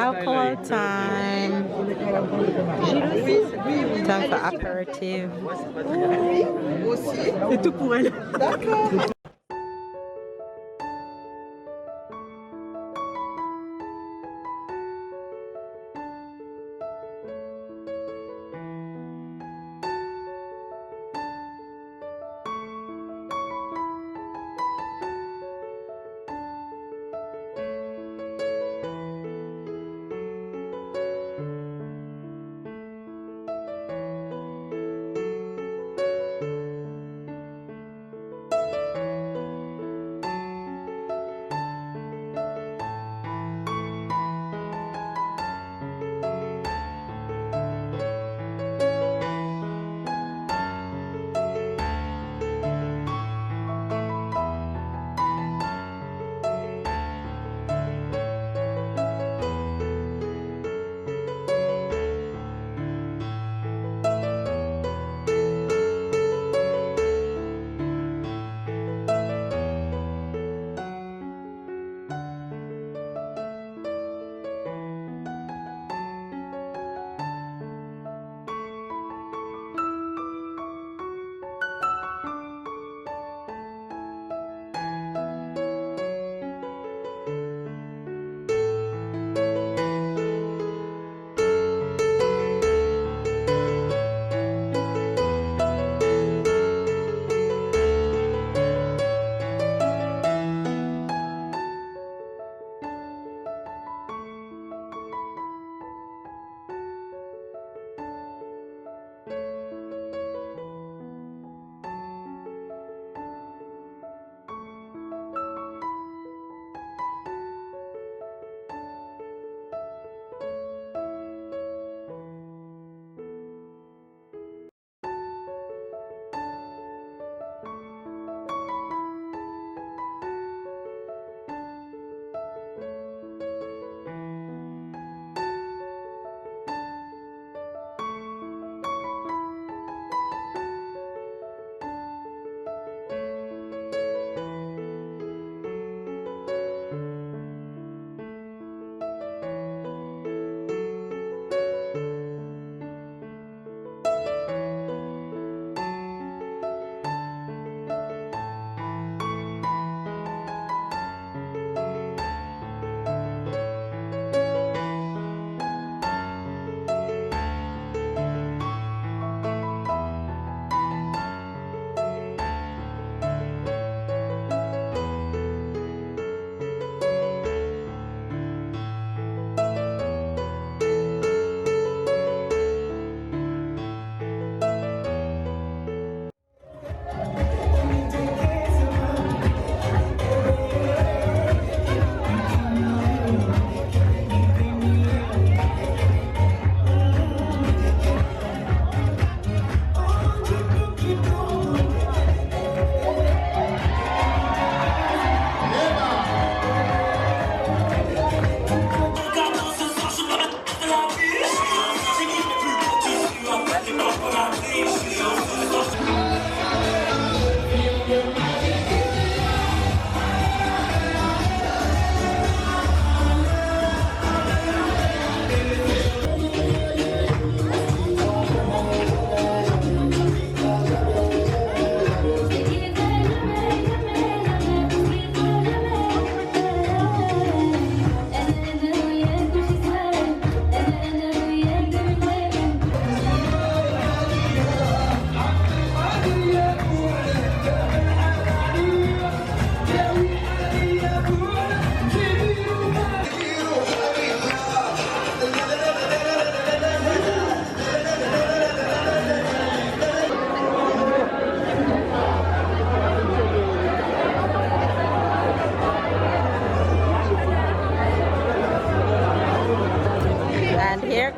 alcohol time. Time for aperitif. C'est tout pour elle. D'accord.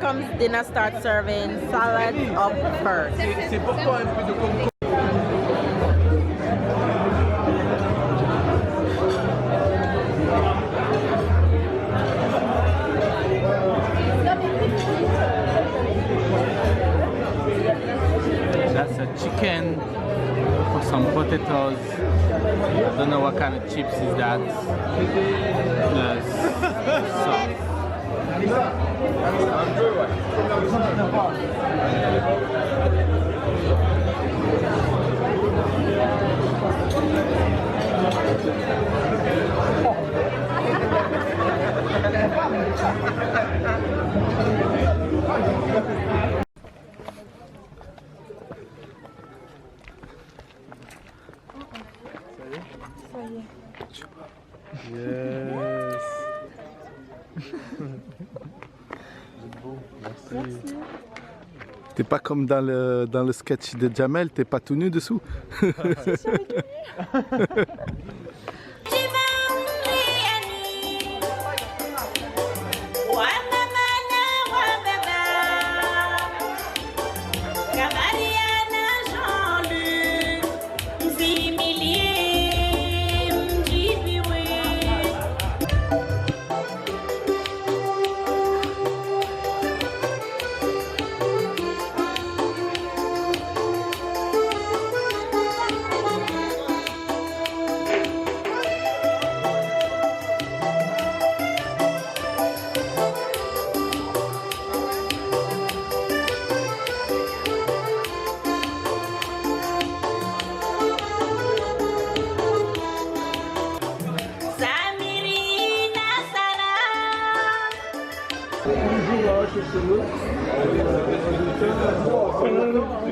comes dinner, start serving salad up first. C'est pourquoi un peu de concombre. That's a chicken for some potatoes. I don't know what kind of chips is that. Plus sauce. Yes. Merci. T'es pas comme dans le sketch de Jamel, t'es pas tout nu dessous.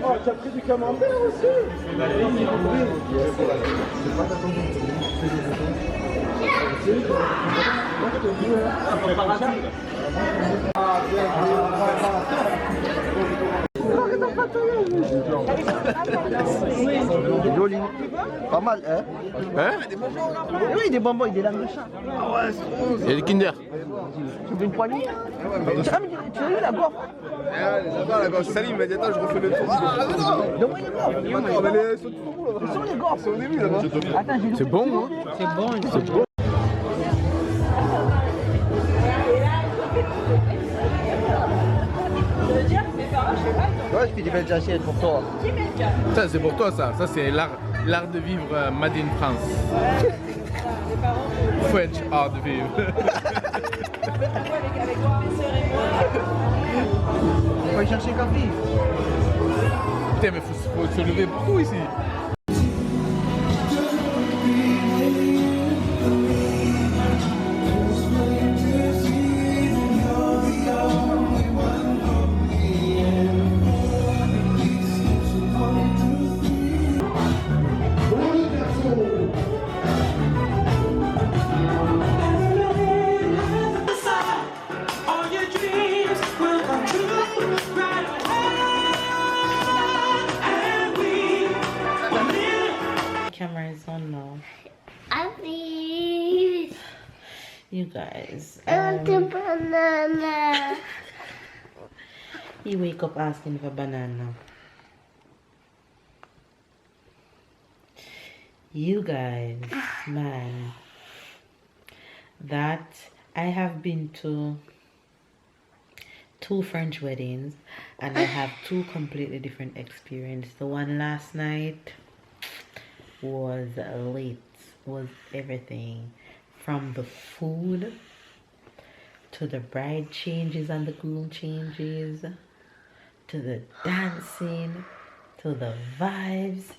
Oh, t'as pris du camembert aussi? Joli. Pas mal, hein? Hein? Oui, des bonbons et des lames de chat. Et les Kinder. Tu veux une poignée? Tu as vu la gorge? Là-bas, la gorge salie, il m'a dit attends, je refais le tour. Ah non! Non, il est mort. Attends, mais les sont tout Ils sont les gorges. C'est au début là-bas. Attends, j'ai C'est bon, hein? C'est bon. C'est bon. Ouais, je fais des belles assiettes pour toi. Ça, c'est pour toi, ça. Ça, c'est l'art de vivre made in France. French art de vivre. On va chercher café. Putain, mais faut se lever beaucoup ici. Camera is on now. Abby. You guys. I want a banana. He wake up asking for banana. You guys, man. That I have been to 2 French weddings and I have 2 completely different experiences. The one last night was lit, was everything from the food to the bride changes and the groom changes to the dancing to the vibes.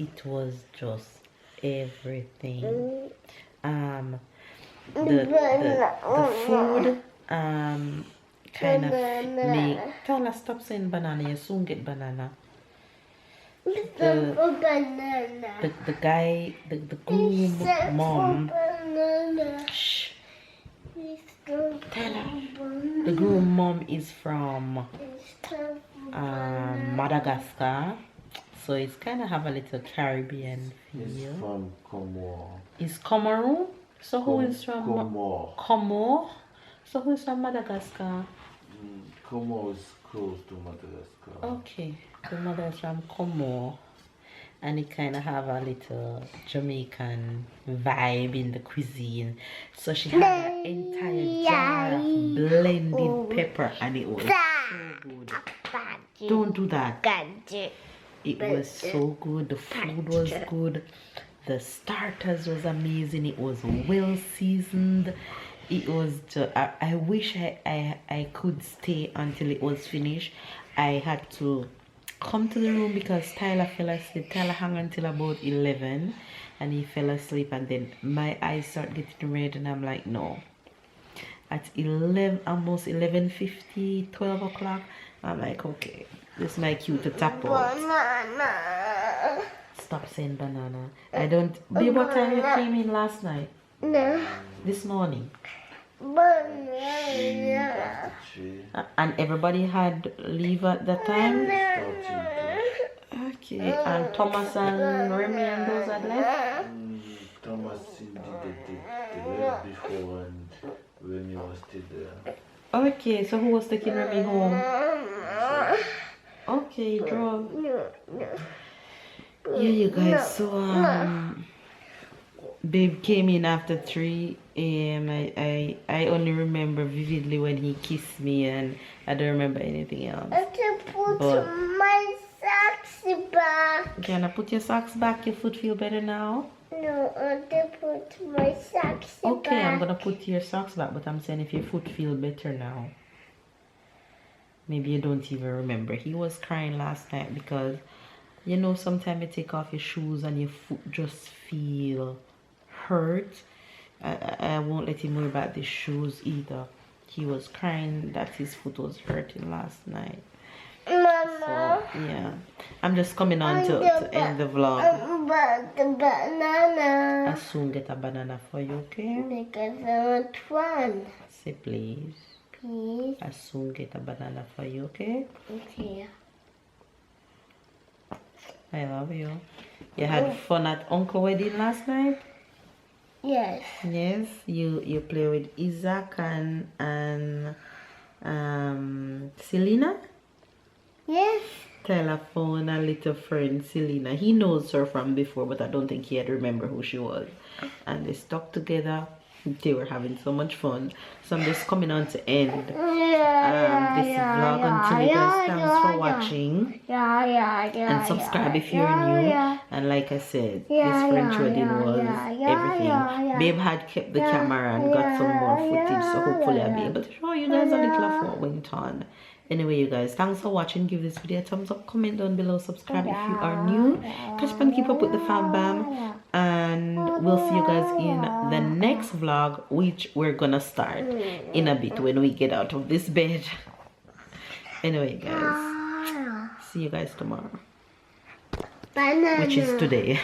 It was just everything. The food kind of make Tala, stop saying banana, you soon get banana. The guy, the groom mom, shh, tell her. The groom mom is from Madagascar, so it's kind of have a little Caribbean feel. It's from Comore. Is Comoros? So who is from Comore? Comore? So who is from Madagascar? Comore is close to Madagascar. Okay, the mother is from Comore, and it kind of have a little Jamaican vibe in the cuisine. So she had an entire jar of blended pepper, and it was so good. Don't do that. It was so good. The food was good. The starters was amazing. It was well seasoned. it was just, I wish I could stay until it was finished. I had to come to the room because Tyler fell asleep. Tyler hung until about 11 and he fell asleep, and then my eyes start getting red and I'm like, no. At 11, almost 11:50, 12 o'clock, I'm like, okay, this is my cue to tap out. Banana. Stop saying banana. I don't. Babe, what time you came in last night? No. This morning. Banana. And everybody had leave at that time? Okay. And Thomas and Remy and those had left? Thomas did the work before and Remy was still there. Okay, so who was taking Remy home? Okay, drove. Yeah, you guys, so babe came in after 3 a.m. I only remember vividly when he kissed me, and I don't remember anything else. I can put But- my socks back. Can I put your socks back? Your foot feel better now? No, I can put my socks Okay, back. I'm gonna put your socks back, but I'm saying if your foot feel better now. Maybe you don't even remember. He was crying last night because, you know, sometimes you take off your shoes and your foot just feel hurt. I won't let him worry about the shoes either. He was crying that his foot was hurting last night. Mama. So, yeah. I'm just coming on to end the vlog. But the banana. I'll soon get a banana for you, okay? Because I want one. Say please. Please. I'll soon get a banana for you, okay? Okay. I love you. You had fun at Uncle wedding last night? Yes. Yes. You play with Isaac and Selena? Yes. Telephone a little friend Selena. He knows her from before, but I don't think he had remember who she was. And they stuck together. They were having so much fun. So I'm just coming on to end this vlog until you guys. Thanks for watching. And subscribe if you're new. And like I said, this French wedding was everything. Babe had kept the camera and got some more footage, so hopefully I'll be able to show you guys a little of what went on. Anyway, you guys, thanks for watching. Give this video a thumbs up, comment down below, subscribe if you are new. Catch up and keep up with the fam bam. And we'll see you guys in the next vlog, which we're gonna start in a bit when we get out of this bed. Anyway, guys, see you guys tomorrow, Banana. which is today.